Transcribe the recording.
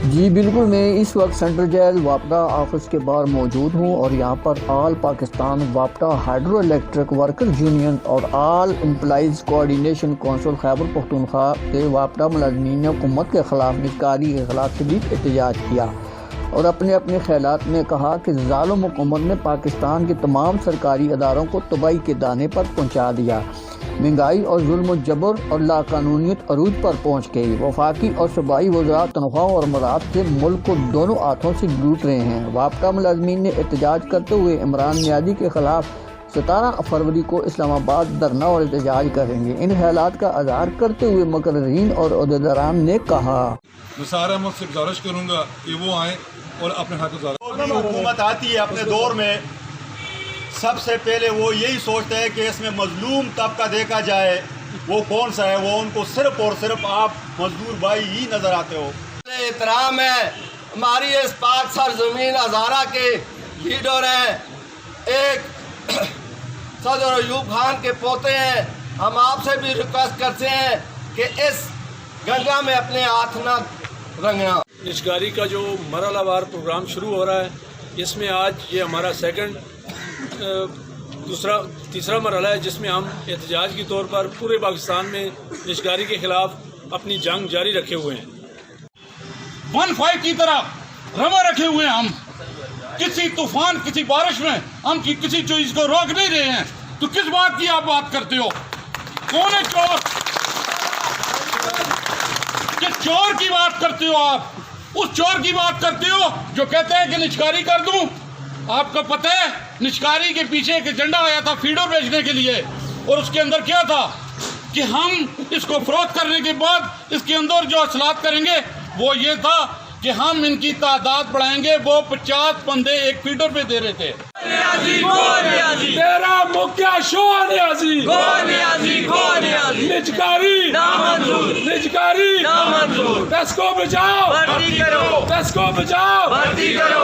जी बिल्कुल, मैं इस वक्त सेंट्रल जेल वापडा ऑफिस के बाहर मौजूद हूँ और यहाँ पर ऑल पाकिस्तान वापडा हाइड्रो इलेक्ट्रिक वर्कर्स यूनियन और all employees coordination council Khyber Pakhtunkhwa के वापडा मुलाज़मीन ने हुकूमत के ख़िलाफ़ निजकारी के ख़िलाफ़ शदीद एहतजाज किया और अपने अपने ख्यालात में कहा कि ज़ालिम हुकूमत ने पाकिस्तान के तमाम सरकारी अदारों को तबाही के दाने पर पहुँचा दिया। महंगाई और जुल्म जबर और लाकानूनियत अरूज पर पहुँच गई। वफाकी और सूबाई वज़रा तनख्वाहों और मराद से मुल्क को दोनों हाथों से लूट रहे हैं। वापडा मुलाज़मीन ने एहतजाज करते हुए इमरान नियाज़ी के ख़िलाफ़ 17 फरवरी को इस्लामाबाद धरना और एहतजाज करेंगे। इन ख्यालात का इज़हार करते हुए मुकर्रीन और ओहदेदारान ने कहा, मैं सारे अहमद से गुजारिश करूँगा कि वो आएँ और अपने हक हुकूमत आती है अपने दौर में, सबसे पहले वो यही सोचते हैं कि इसमें मजलूम तबका देखा जाए। वो कौन सा है? वो उनको सिर्फ और सिर्फ आप मजदूर भाई ही नजर आते हो। एहतराम है, हमारी इस पाक सरजमीन हज़ारा के लीडर हैं, एक सदर अयूब खान के पोते हैं। हम आपसे भी रिक्वेस्ट करते हैं कि इस गंगा में अपने हाथ न रंगना। निजकारी का जो मरहलावार प्रोग्राम शुरू हो रहा है, इसमें आज ये हमारा तीसरा मरहला है, जिसमें हम एहतजाज के तौर पर पूरे पाकिस्तान में निजकारी के खिलाफ अपनी जंग जारी रखे हुए हैं। 1-5 की तरह रमा रखे हुए हैं। हम किसी तूफान, किसी बारिश में हम किसी चीज को रोक नहीं रहे हैं। तो किस बात की आप बात करते हो? कौन है चोर? किस चोर की बात करते हो आप? उस चोर की बात करते हो जो कहते हैं कि निजकारी कर दूं। आपको पता है निजकारी के पीछे एक एजेंडा आया था फीडर बेचने के लिए, और उसके अंदर क्या था कि हम इसको फरोख्त करने के बाद इसके अंदर जो असलात करेंगे वो ये था कि हम इनकी तादाद बढ़ाएंगे। वो 50 बंदे एक फीडर पे दे रहे थे। तेरा मुख्य शो निजकारी, दस को बचाओ, 10 को बचाओ।